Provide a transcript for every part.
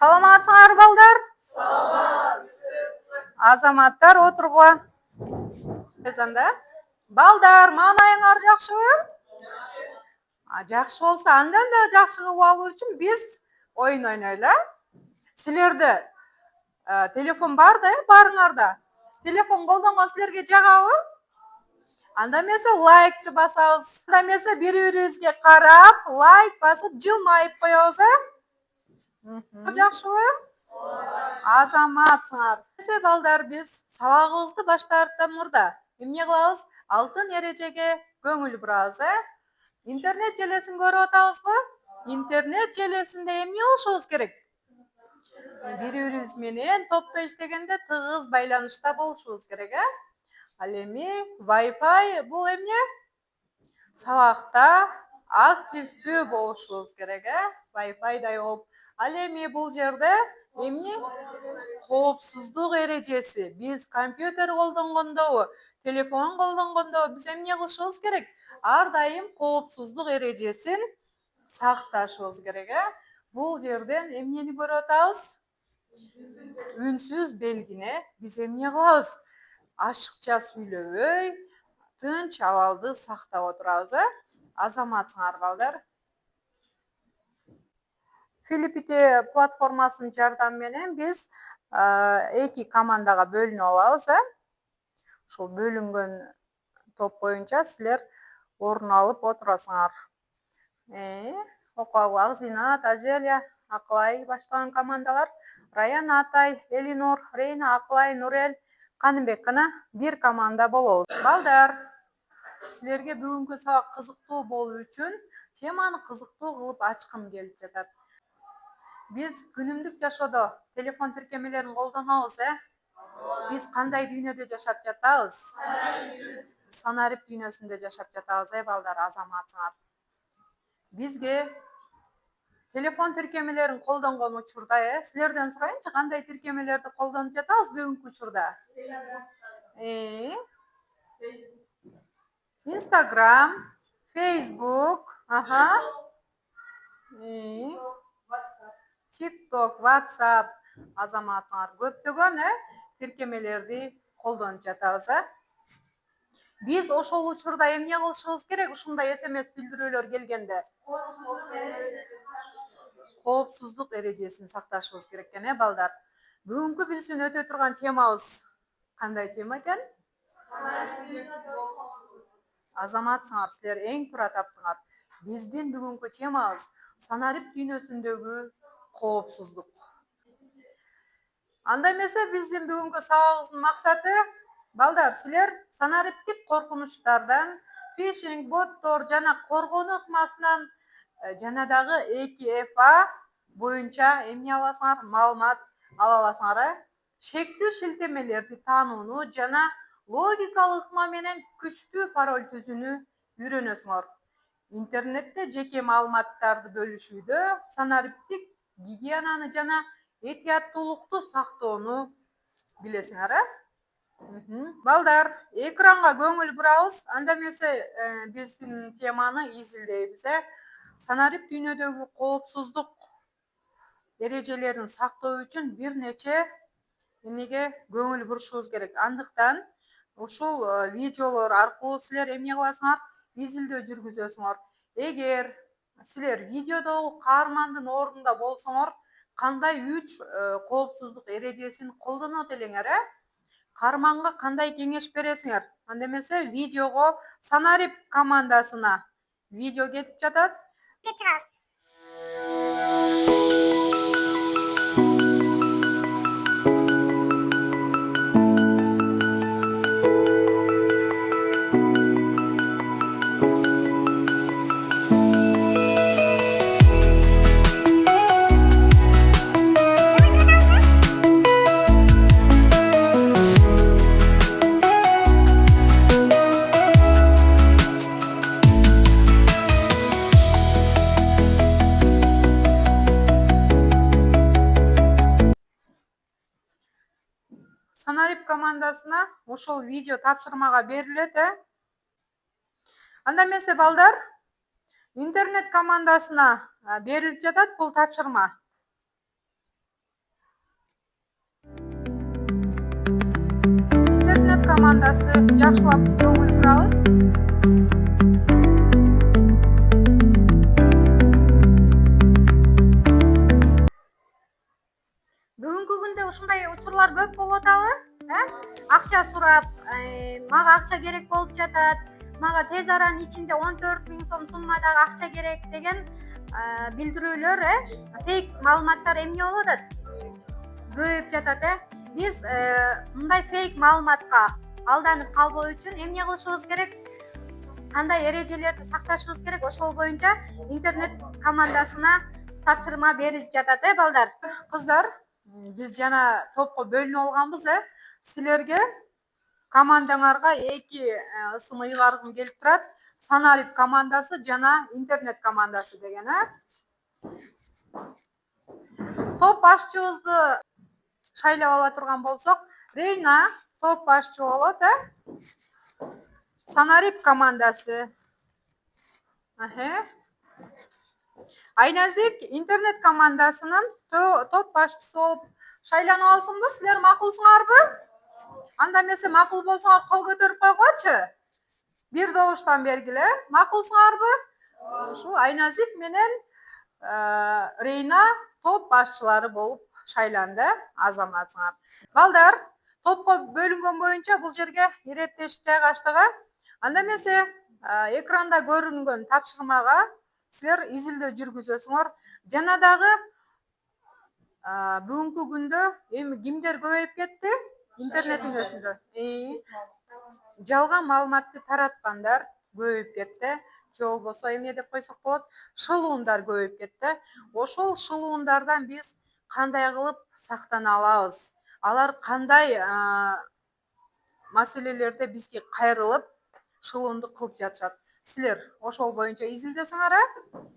Саламатсыңар балдар? Азаматтар отырға. Балдар, маңайыңар жақшыбы? Жақшы болса, андан да жақшы қылып алу үшін біз ойын ойнайлы. Сілерді телефон бар да, барыңарда. Телефон қолданған сілерге жағауы? Анда месе лайкты басауыз. Анда месе бір-бірімізге қарап, лайк басып, жылмайып қояуыз. Жақшыбы? Азаматсыңар. Месе балдар, біз сабағымызды баштарыптан мұрда. Емне қылауыз? Алтын ережеге көңіл бұрауыз. Интернет желесін көріп отауыз ба? Интернет желесінде емне oluşuğuz керек? Бір-бірімізменен топта іштегенде тығыз байланышта болушуңуз керек. Ал эми Wi-Fi бул эмне? Сабакта активдүү болушубуз керек, Wi-Fi'дай болуп. Ал эми бул жерде эмне? Коопсуздук эрежеси. Биз компьютер колдонгондобу, телефон колдонгондобу биз эмне кылышыбыз керек? Ар дайым коопсуздук эрежесин сакташыбыз керек, Бул жерден эмнени көрүп атабыз? Үнсүз белгини. Биз эмне кылабыз? Ашыкча сүйлөбөй, тынч абалды сактап отурабыз. Азаматсыңар балдар. Филиппите платформасынын жардамы менен биз эки командага бөлүнүп алабыз. Ушул бөлүнгөн топ боюнча силер орун алып отурасыңар. Окуагы Зинат, Азелия, Акылай баштаган командалар, Раян, Атай, Элинур, Рейна, Акылай, Нурел, Каныбек гана бир команда болобуз. Балдар, силерге бүгүнкү сабак кызыктуу болуу үчүн теманы кызыктуу кылып ачкым келип жатат. Биз күнүмдүк жашоодо телефон тиркемелерин колдонобуз, Биз кандай дүйнөдө жашап жатабыз? Санарип дүйнөсүндө жашап жатабыз, балдар, азаматсыңар. Бизге телефон тиркемелерин колдонгон учурда, силерден сурайынчы, кандай тиркемелерди колдонуп жатабыз бүгүнкү учурда? Instagram, Facebook, TikTok, WhatsApp, азаматыңар көптөгөн тиркемелерди колдонуп жатабыз. Биз ошол учурда эмне кылышыбыз керек? Ушундай SMS билдирүүлөр келгенде коопсуздук эрежесин сакташыбыз керек экен, балдар. Бүгүнкү биздин өтө турган темабыз кандай тема экен? Азаматсыңар, силер эң туура таптыңар. Биздин бүгүнкү темабыз санарип дүйнөсүндөгү коопсуздук. Анда эмесе биздин бүгүнкү сабагыбыздын максаты, балдар, силер санариптик коркунучтардан, фишинг, боттор жана коргонуу ыкмасынан жана дагы 2FA боюнча эмне аласыңар? Маалымат ала аласыңар. Шектүү шилтемелерди таанууну жана логикалык ыкма менен күчтүү пароль түзүүнү үйрөнөсүңөр. Интернетте жеке маалыматтарды бөлүшүүдө санариптик гигиенаны жана этияттуулукту сактоону билесиңер. Балдар, экранга көңүл бурабыз. Анда эмесе биздин теманы изилдейбиз. Санарип дүйнөдөгү коопсуздук эрежелерин сактоо үчүн бир нече эмнеге көңүл бурушубуз керек. Андыктан ушул видеолор аркылуу силер эмне кыласыңар? Изилдөө жүргүзөсүңөр. Эгер силер видеодогу каармандын ордунда болсоңор, кандай 3 коопсуздук эрежесин колдонот элеңер? Каарманга кандай кеңеш бересиңер? Анда эмесе видеого Санарип командасына видео кетип жатат. Санарип командасына ошол видео тапшырмага берилет. Анда эмесе балдар, интернет командасына берилип жатат бул тапшырма. командасы жакшылап көңүл бурабыз. Бүгүнкү күндө ушундай учурлар көп болуп атабы? Акча сурап, мага акча керек болуп жатат. Мага тез аранын ичинде 14.000 сом суммадагы акча керек деген билдирүүлөр, фейк маалыматтар эмне болуп атат? Көбөйүп жатат, Биз мындай фейк маалыматка алданып калбоо үчүн эмне кылышыбыз керек? Кандай эрежелерди сакташыбыз керек? Ошол боюнча интернет командасына тапшырма берип жатат, балдар. Кыздар, биз жана топко бөлүнүп алганбыз, Силерге командаңарга эки ысым ыйгаргым келип турат. Санарип командасы жана интернет командасы деген, Топ башчыбызды шайлап ала турган болсок, Рейна топ башчы болот, Санарип командасы. Айназик интернет командасынын топ башчысы болуп шайланып алсынбы? Силер макулсуңарбы? Анда эмесе макул болсоңор кол көтөрүп койгочу. Бир добуштан бергиле, макулсуңарбы? Ушу Айназик менен Рейна топ башчылары болуп шайланды, азаматсыңар. Балдар, топко бөлүнгөн боюнча бул жерге иреттешип жайгаштык. Анда эмесе экранда көрүнгөн тапшырмага силер изилдөө жүргүзөсүңөр. Жана дагы бүгүнкү күндө эми кимдер көбөйүп кетти? Интернетиңизде. Жалган маалыматты тараткандар көбөйүп кетти. Же болбосо эмне деп койсок болот? Шылуундар көбөйүп кетти. Ошол шылуундардан биз кандай кылып сактана алабыз? Алар кандай маселелерде бизге кайрылып шылуундук кылып жатышат? Силер ошол боюнча изилдесиңер,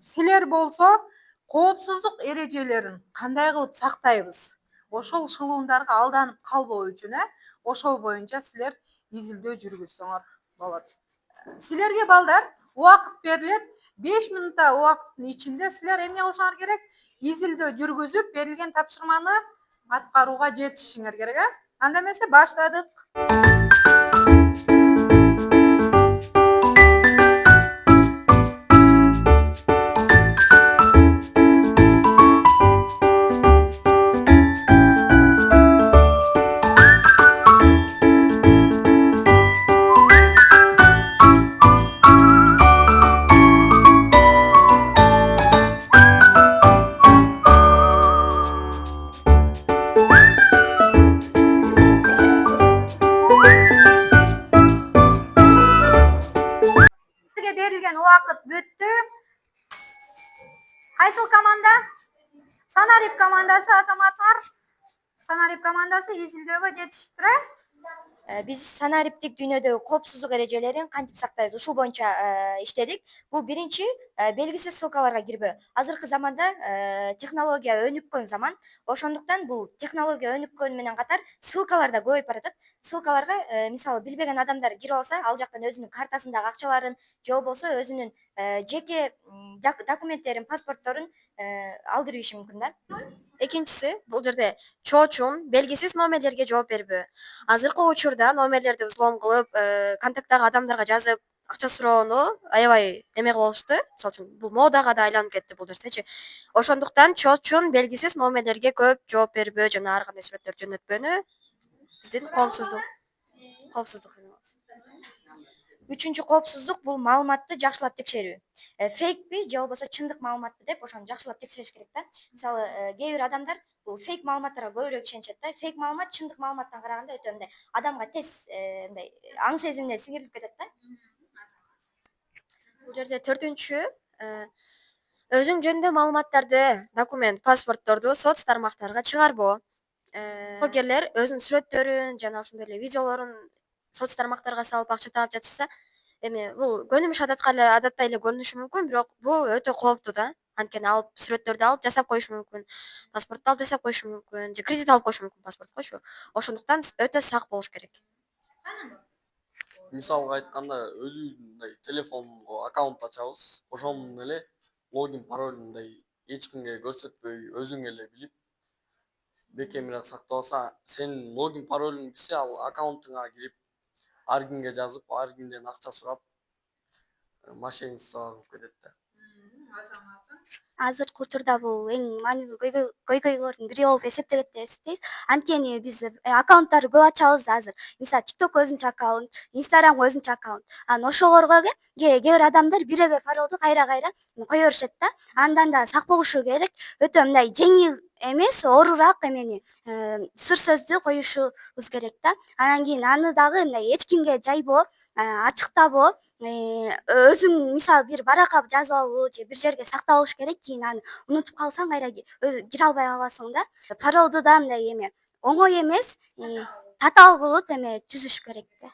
Силер болсо коопсуздук эрежелерин кандай кылып сактайбыз? Ошол шылуундарга алданып калбоо үчүн, ошол боюнча силер изилдөө жүргүзсөңөр болот. Силерге балдар убакыт берилет. 5 минутта убакыттын ичинде силер эмне кылышыңар керек? Изилдөө жүргүзүп, берилген тапшырманы аткарууга жетишиңер керек, Анда эмесе баштадык. Берилген убакыт бүттү. Кайсыл команда? Санарип командасы, азаматсыңар. Санарип командасы изилдөөгө жетишиптир. Биз санариптик дүйнөдөгү коопсуздук эрежелерин кантип сактайбыз ушул боюнча иштедик. Бул биринчи белгисиз ссылкаларга кирбөө. Азыркы заманда технология өнүккөн заман. Ошондуктан бул технология өнүккөнү менен катар ссылкалар да көбөйүп баратат. Ссылкаларга мисалы билбеген адамдар кирип алса, ал жактан өзүнүн картасындагы акчаларын же болбосо өзүнүн жеке документтерин, паспортторун алдырып ийиши мүмкүн да. Экинчиси, бул жерде чоочун белгисиз номерлерге жооп бербөө. Азыркы учурда номерлерди взлом кылып, контакттагы адамдарга жазып, акча суроону аябай эме кылып алышты. Мисалы үчүн бул модага да айланып кетти бул нерсечи. Ошондуктан чоочун белгисиз номерлерге көп жооп бербөө жана ар кандай сүрөттөрдү жөнөтпөөнү биздин коопсуздук. Үчүнчү коопсуздук бул маалыматты жакшылап текшерүү. Фейкпи же болбосо чындык маалыматпы деп ошону жакшылап текшериш керек да. Мисалы кээ бир адамдар бул фейк маалыматтарга көбүрөөк ишенишет да. Фейк маалымат чындык маалыматтан караганда өтө мындай адамга тез мындай аң сезимине сиңирилип кетет да. Бул жерде төртүнчү өзүң жөнүндө маалыматтарды, документ, паспортторду соц тармактарга чыгарбоо. Блогерлер өзүнүн сүрөттөрүн жана ошондой эле видеолорун соц тармактарга салып акча таап жатышса, эми бул көнүмүш адаттай эле көрүнүшү мүмкүн, бирок бул өтө кооптуу да. Анткени алып сүрөттөрдү алып жасап коюшу мүмкүн, паспортду алып жасап коюшу мүмкүн, же кредит алып коюшу мүмкүн паспорт Ошондуктан өтө сак болуш керек. Мисалга айтканда, өзүбүздүн мындай телефонго аккаунт ачабыз, ошонун эле логин паролун мындай эч кимге көрсөтпөй, өзүң эле билип, бекемирээк сактап алса, сенин логин паролуң билсе, ал аккаунтуңа кирип ар кимге жазып, ар кимден акча сурап, мошенничество кылып кетет да. Азаматсың. Азыркы учурда бул эң маанилүү көйгөйлөрдүн бири болуп эсептелет деп эсептейбиз. Анткени биз аккаунттарды көп ачабыз азыр. Мисалы TikTok өзүнчө аккаунт, Instagram өзүнчө аккаунт. Анан ошолорго кээ бир адамдар бирөөгө паролду кайра кое беришет да. Андан да сак болушу керек. Өтө мындай жеңил эмес, оорураак эмени сыр сөздү коюшубуз керек да. Анан кийин аны дагы мындай эч кимге жайбоо, ачыктабоо, өзүң мисалы бир баракка жазып алуу же бир жерге сактап алыш керек. Кийин аны унутуп калсаң кайра кире албай каласың да. Паролду да мындай эме оңой эмес, татаал кылып эме түзүш керек да.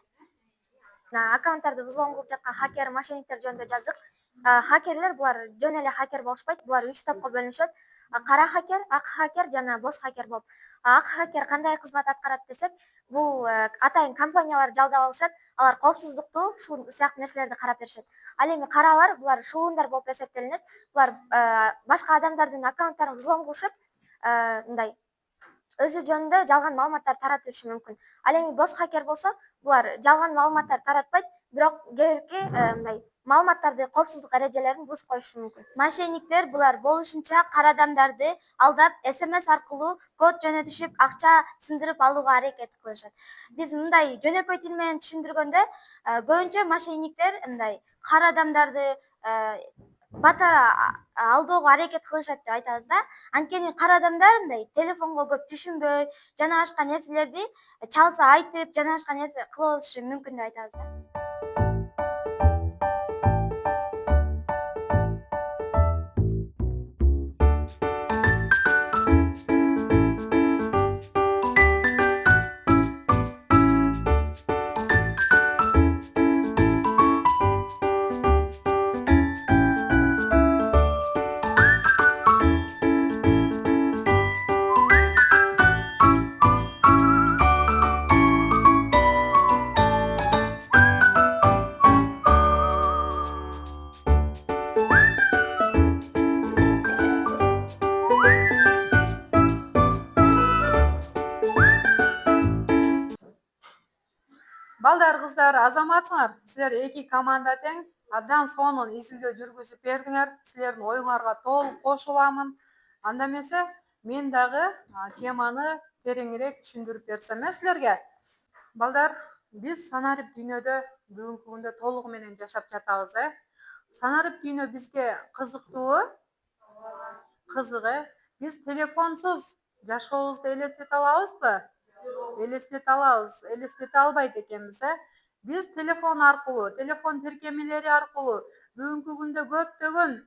Аккаунттарды взлом кылып жаткан хакер, мошенниктер жөнүндө жаздык. Хакерлер булар жөн эле хакер болушпайт. Булар 3 топко бөлүнүшөт. Кара хакер, ак хакер жана боз хакер болуп. Ак хакер кандай кызмат аткарат десек, бул атайын компаниялар жалдап алышат. Алар коопсуздукту, ушул сыяктуу нерселерди карап беришет. Ал эми каралар булар шулундар болуп эсептелинет. Булар башка адамдардын аккаунттарын взлом кылышып, мындай өзү жөнүндө жалган маалыматтар таратышы мүмкүн. Ал эми боз хакер болсо, булар жалган маалыматтар таратпайт, бирок кээбирки мындай маалыматтарды коопсуздук эрежелерин бузуп коюшу мүмкүн. Мошенниктер булар болушунча кара адамдарды алдап, SMS аркылуу код жөнөтүшүп, акча сындырып алууга аракет кылышат. Биз мындай жөнөкөй тил менен түшүндүргөндө, көбүнчө мошенниктер мындай кара адамдарды бата алдоого аракет кылышат деп айтабыз да. Анткени кара адамдар мындай телефонго көп түшүнбөй, жана башка нерселерди чалса айтып, жана башка нерсе кылып алышы мүмкүн деп айтабыз да. Балдар, кыздар, азаматсыңар. Силер эки команда тең. Абдан сонун изилдөө жүргүзүп бердиңер. Силердин оюңарга толук кошуламын. Анда эмесе мен дагы теманы тереңирээк түшүндүрүп берсем силерге. Балдар, биз санарип дүйнөдө бүгүнкү күндө толугу менен жашап жатабыз, Санарип дүйнө бизге кызыктуубу? Кызык, Биз телефонсуз жашообузду элестете алабызбы? Элестете алабыз, элестете албайт экенбиз, Биз телефон аркылуу, телефон тиркемелери аркылуу бүгүнкү күндө көптөгөн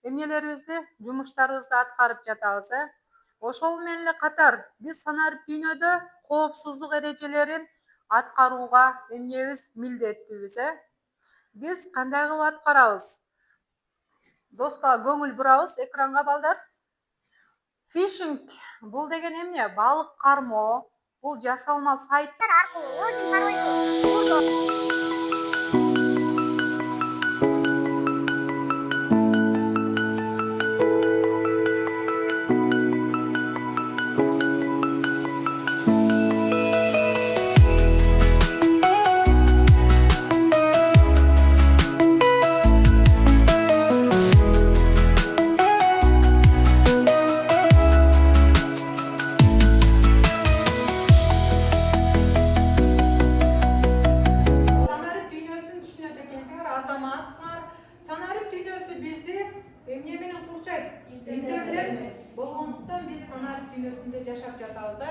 эмнелерибизди, жумуштарыбызды аткарып жатабыз, Ошол менен эле катар биз санарип дүйнөдө коопсуздук эрежелерин аткарууга эмнебиз, милдеттүүбүз, Биз кандай кылып аткарабыз? Доска көңүл бурабыз экранга, балдар. Фишинг бул деген эмне? Балык кармоо. Бул жасалма сайттар аркылуу логин паролду Санарип дүйнөсү бизди эмне менен курчайт? Интернет болгондуктан биз санарип дүйнөсүндө жашап жатабыз,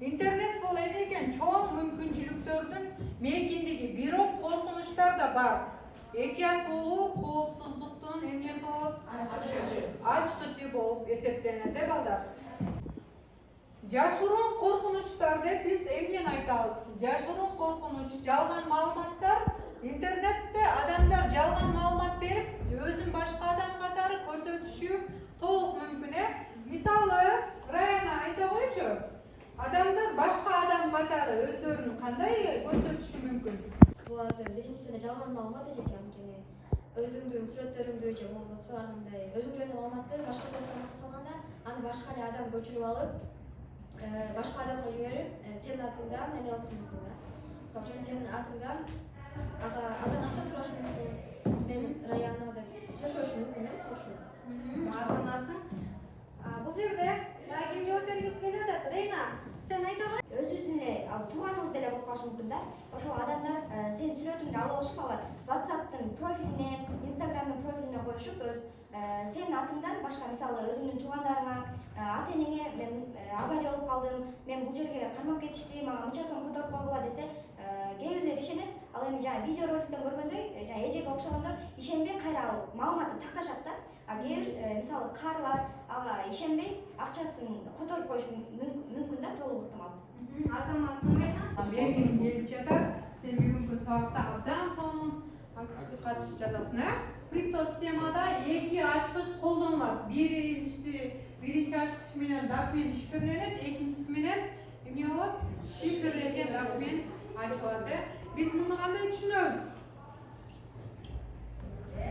Интернет бул эмне экен? Чоң мүмкүнчүлүктөрдүн мейкиндиги, бирок коркунучтар да бар. Этият болуу коопсуздуктун эмнеси болот? Ачкычы болуп эсептелет, балдар. Жашыруун коркунучтар деп биз эмнени айтабыз? Жашыруун коркунуч, жалган маалыматтар. Интернетте адамдар жалган маалымат берип, өзүн башка адам катары көрсөтүшү толук мүмкүн, Мисалы, Раяна айта койчу. Адамдар башка адам катары өздөрүн кандай көрсөтүшү мүмкүн? Булардын биринчисине жалган маалымат экен, анткени өзүңдүн сүрөттөрүңдү же болбосо андай өзүң жөнүндө маалыматты башка соцтарга салганда, аны башка эле адам көчүрүп алып, башка адамга жиберип, сенин атыңдан эме алышы мүмкүн да. Misal üçün senin atından adan akça suraşı mümkün. Benim Rayana деп сөйлөшү мүмкүн эмес ошол. Азаматсың. Бул жерде дагы ким жооп бергиси келип атат? Рейна, сен айта бер. өзүбүздүн эле тууганыбыз деле болуп калышы мүмкүн да. Ошол адамдар сенин сүрөтүңдү алып алышып алат. WhatsApp'тын профилине, Instagram'дын профилине коюшуп, сенин атыңдан башка мисалы өзүңдүн туугандарыңа, ата энеңе мен авария болуп калдым, мен бул жерге кармап кетишти, мага мынча сом которуп койгула десе, кээ бирлер ишенет. Ал эми жана видео роликтен көргөндөй, жана эжеге окшогондор ишенбей кайра ал маалыматты такташат да. А кээ бир мисалы карлар ага ишенбей акчасын которуп коюшу мүмкүн да, толук ыктымал. Азаматсың Рейна. Бергим келип жатат. Сен бүгүнкү сабакта абдан сонун активдүү катышып жатасың, Крипто системада эки ачкыч колдонулат. Биринчи ачкыч менен документ шифрленет, экинчиси менен эмне болот? Шифрленген документ ачылат. Биз муну кандай түшүнөбүз?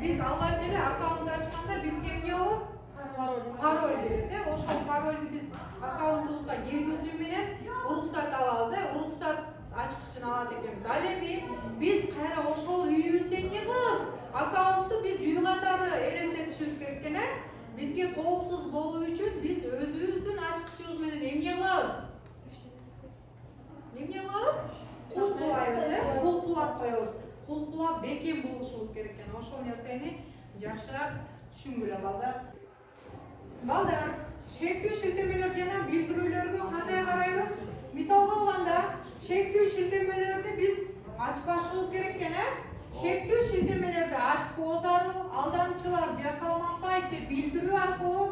Биз алгач эле аккаунт ачканда бизге эмне болот? Пароль берет. Ошол парольду биз аккаунтубузга киргизүү менен уруксат алабыз, уруксат ачкычын алат экенбиз. Ал эми биз кайра ошол үйүбүздө эмне кылабыз? Аккаунтту биз үй катары элестетишибиз керек экен, Бизге коопсуз болуу үчүн биз өзүбүздүн ачкычыбыз менен эмне кылабыз? Кулпулап коебуз. Кулпулап бекем болушубуз керек экен. Ошол нерсени жакшыраак түшүнгүлө балдар. Балдар, шектүү шилтемелер жана билдирүүлөргө кандай карайбыз? Мисалга алганда, шектүү шилтемелерди биз ачпашыбыз керек экен, Шектүү шилтемелерди ачпоо зарыл, алдамчылар жасалмасайчы билдирүү аркылуу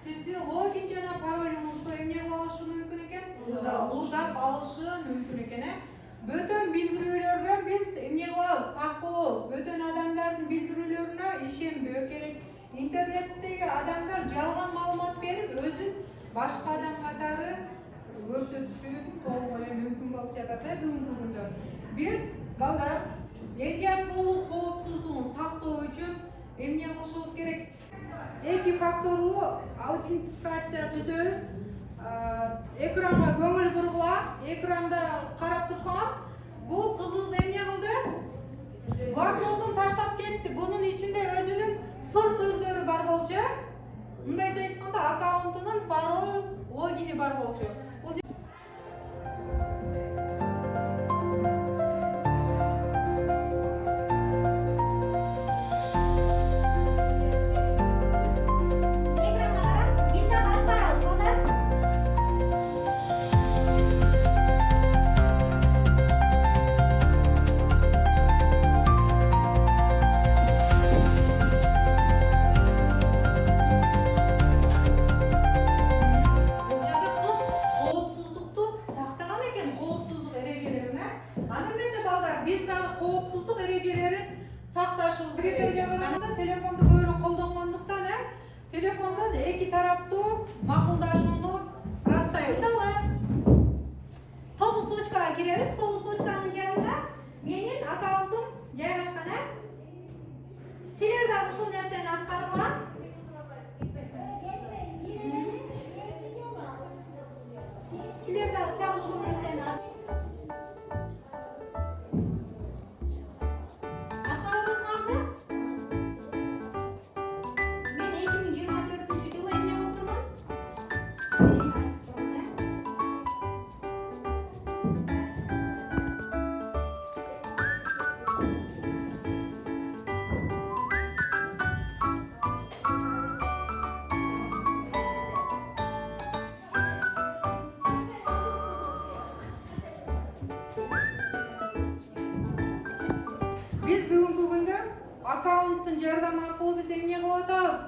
сиздин логин жана паролуңузду эмне кылып алышы мүмкүн экен? Уурдап алышы мүмкүн экен. Бөтөн билдирүүлөрдөн биз эмне кылабыз? Сак болобуз. Бөтөн адамдардын билдирүүлөрүнө ишенбөө керек. Интернеттеги адамдар жалган маалымат берип, өзүн башка адам катары көрсөтүшү толук эле мүмкүн болуп жатат бүгүнкү күндө. Биз балдар эhtiyat болуу коопсуздугун сактоо үчүн эмне кылышыбыз керек? Эки факторлуу аутентификация түзөбүз. Экранга көңүл бургула, экранда карап турсаңар, бул кызыбыз эмне кылды? Блокнотун таштап кетти. Бунун ичинде өзүнүн сыр сөздөрү бар болчу. Мындайча айтканда, аккаунтунун пароль, логини бар болчу. Телефонду көбүрөөк колдонгондуктан, телефондон эки тараптуу макулдашууну ырастайбыз. Мисалы 9 точкага киребиз. 9 точканын жанында менин аккаунтум жайгашкан. Силер дагы ушул нерсени аткаргыла. Силер дагы ушул нерсени Биз бүгүнкү күндө аккаунттун жардамы аркылуу биз эмне кылып атабыз?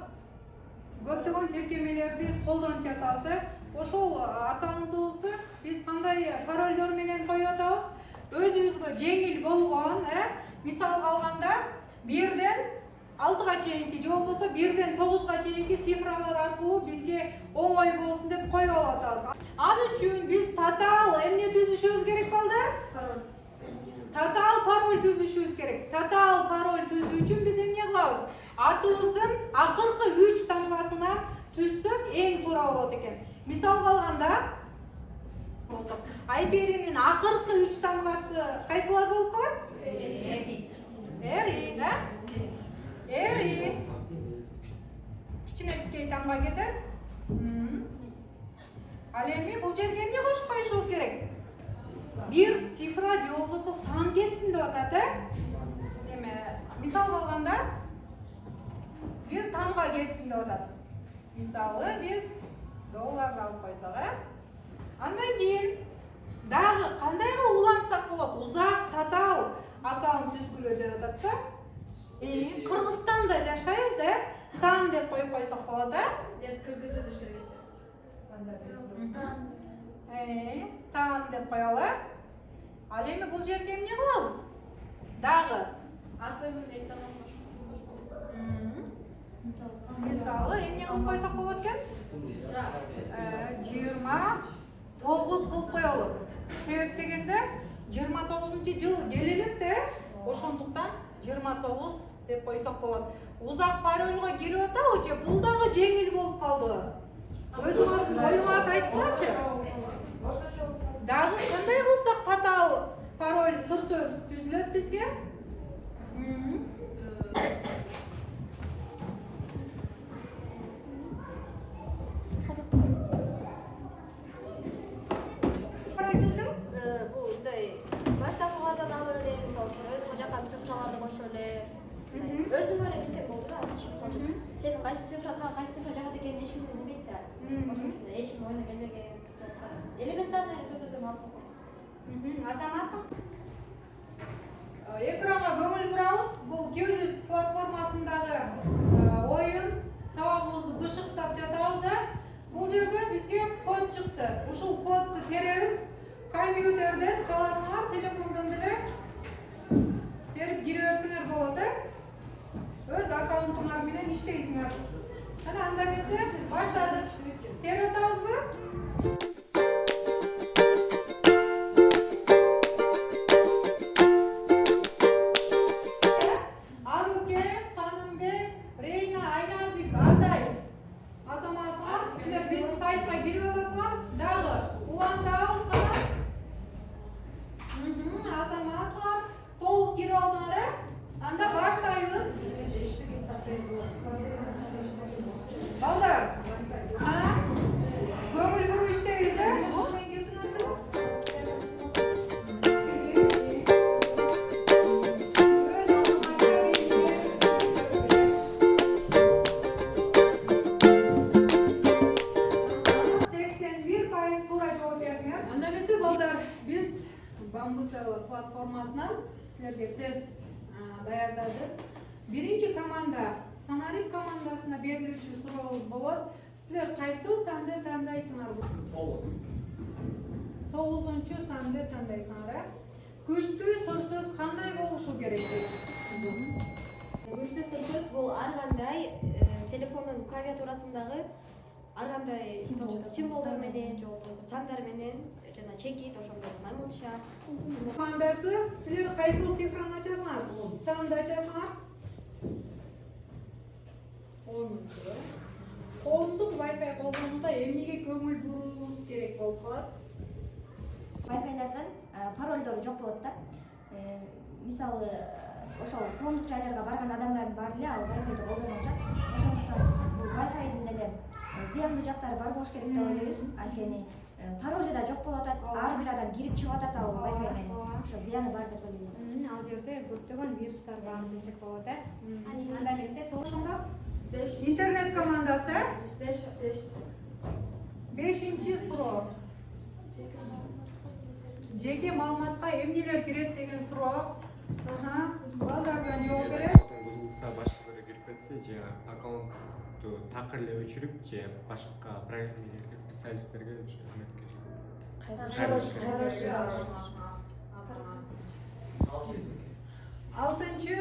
Көптөгөн тиркемелерди колдонуп жатабыз. Ошол аккаунтубузду биз кандай паролдор менен коюп атабыз? Өзүбүзгө жеңил болгон, мисалга алганда 1ден 6га чейинки же болбосо 1ден 9га чейинки цифралар аркылуу бизге оңой болсун деп коюп алып атабыз. Ал үчүн биз татаал эмне түзүшүбүз керек балдар? Татаал пароль түзүшүбүз керек. Татаал пароль түзүү үчүн биз эмне кылабыз? Атыбыздын акыркы 3 тамгасына түзсөк эң туура болот экен. Мисалга алганда, болсок, Айберинин акыркы 3 тамгасы кайсылар болуп калат? Эри, да? Эри. Кичинекей тамга кетет. Ал эми бул жерге эмне кошуп коюшубуз керек? Бир цифра же болбосо сан кетсин деп атат, эме мисал алганда бир тамга кетсин деп атат. Мисалы биз долларды алып койсок, андан кийин дагы кандай кылып улантсак болот? Узак татаал аккаунт түзгүлө деп атат да. Кыргызстанда жашайбыз да, тан деп коюп койсок болот, да? Кыргызда жашайбыз. Тан деп коелу. Ал эми бул жерге эмне кылабыз? Дагы Атын айтамыз. мисалы эмне кылып койсок болот экен? 29 кылып коелу. Себеп дегенде 29-жыл келе элек да, ошондуктан 29 деп койсок болот. Узак парольго кирип атабы же бул дагы жеңил болуп калды? Өзүңөрдүн оюңарды айткылачы. Дагы кандай кылсак татаал пароль сыр сөз түзүлөт бизге? Бул мындай баштапкылардан алып эле, мисалы үчүн өзүңө жаккан цифраларды кошуп эле. Өзүң эле билсең болду да. Мисалы үчүн сенин кайсы цифра сага кайсы цифра жагат экенин эч ким билбейт да. Ошон үчүн эч ким оюна келбеген. Элементарный сөздөрдөн алып койсоң. Азаматсың? Экранга көңүл бурабыз. Бул Qzis платформасындагы оюн. Сабагыбызды бышыктап жатабыз. Бул жерде бизге код чыкты. Ушул кодду теребиз. Компьютерден каласыңар, телефондон деле берип кире берсеңер болот, өз аккаунтуңар менен иштейсиңер. Ана анда эмесе баштадык. Терип атабызбы? Аруке, Канымбек, Рейна, Айназик, Атай. Азаматсыңар, силер биздин сайтка кирип атасыңар, дагы улантабыз кана. Азаматсыңар, толук кирип алдыңар, анда баштайбыз. Балдар, ана көңүл буруп иштейбиз, Biz Bambusel platformasынан силерге тест даярдадык. Биринчи команда Санарip командасына берилүүчү сурообуз болот. Силер кайсыл санды тандайсыңар? 9-чу санды тандайсыңар. Күчтүү сыр сөз кандай болушу керек? Күчтүү сыр сөз бул ар кандай телефондун клавиатурасындагы ар кандай символдор менен же болбосо сандар менен жана чекит ошондой маймылча Командасы силер кайсыл цифраны ачасыңар? Санды ачасыңар? 10-чу. Коомдук Wi-Fi колдонууда эмнеге көңүл буруубуз керек болуп калат? Wi-Fi'лерден парольдору жок болот да. Мисалы, ошол коомдук жайларга барган адамдардын баары эле ал Wi-Fi'ди колдонуп алышат. Ошондуктан бул Wi-Fi'дин деле зыяндуу жактары бар болуш керек деп ойлойбуз. Анткени паролу да жок болуп атат, ар бир адам кирип чыгып атат ал Wi-Fi менен. Ошо зыяны бар деп ойлойбуз. Ал жерде көптөгөн вирустар бар десек болот, Анда эмесе Ошондо интернет командасы 5-чи суроо. Жеке маалыматка эмнелер кирет деген суроо. Балдардан жооп берет. Бузулса башка бирөө кирип кетсе же аккаунтту такыр эле өчүрүп же башка специалисттерге Алтынчы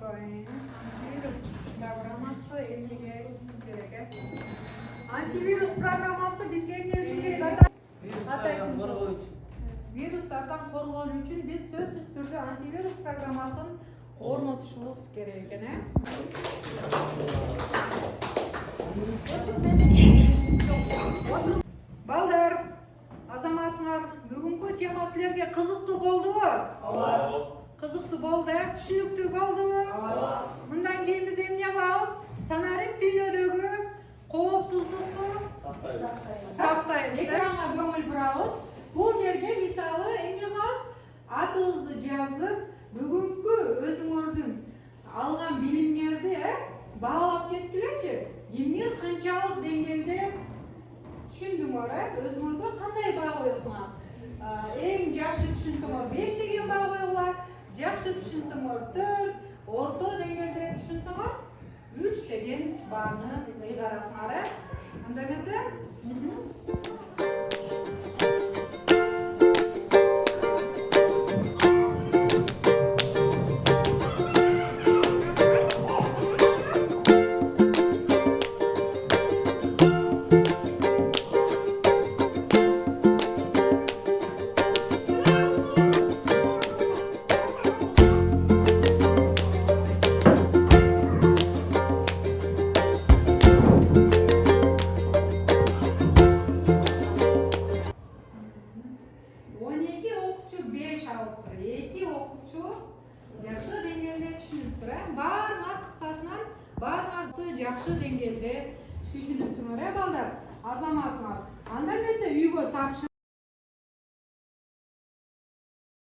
антивирус программасы эмнеге керек? Антивирус программасы бизге эмне үчүн керек? Вирустардан коргон үчүн биз сөзсүз түрдө антивирус программасын орнотушубуз керек экен, Балдар, азаматсыңар, Программа силерге кызыктуу болдубу? Кызыктуу болду, түшүнүктүү болдубу? Мындан кийин биз эмне кылабыз? Санарип дүйнөдөгү коопсуздукту сактайбыз. Экранга көңүл бурабыз. Бул жерге мисалы эмне кылабыз? Атыбызды жазып, бүгүнкү өзүңөрдүн алган билимдерди баалап кеткилечи. Кимдир канчалык деңгээлде түшүндүңөр, өзүңөргө кандай баа коесуңар? Эң жакшы түшүнсөңөр 5 деген баа койгула, жакшы түшүнсөңөр 4, орто деңгээлде түшүнсөңөр 3 деген бааны ыйгарасыңар. Анда эмесе? Жакшы деңгээлде түшүнүптүр. Баарыңар кыскасынан баарыңарды жакшы деңгээлде түшүнүпсүңөр, балдар. Азаматсыңар. Анда эмесе үйгө тапшыр.